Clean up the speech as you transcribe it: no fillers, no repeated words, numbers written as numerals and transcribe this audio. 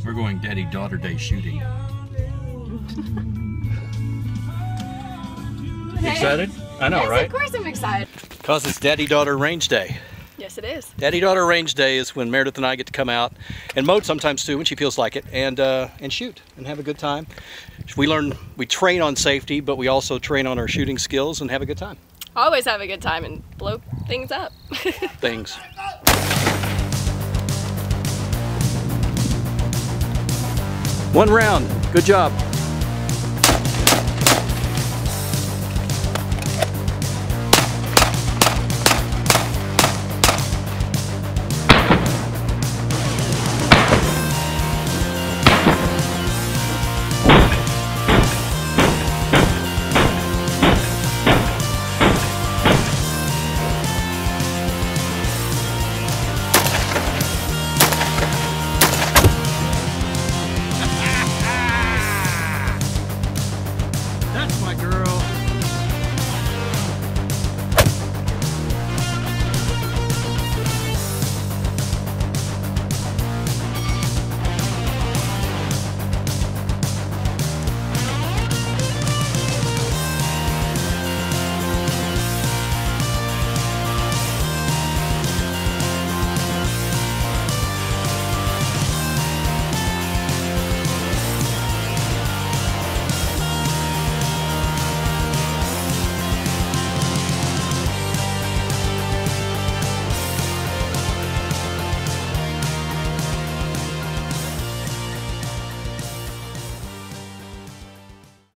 We're going daddy-daughter day shooting. Excited? I know, yes, right? Of course I'm excited. Because it's daddy-daughter range day. Yes, it is. Daddy-daughter range day is when Meredith and I get to come out and mow sometimes too when she feels like it, and shoot and have a good time. We train on safety, but we also train on our shooting skills and have a good time. Always have a good time and blow things up. Things. One round. Good job.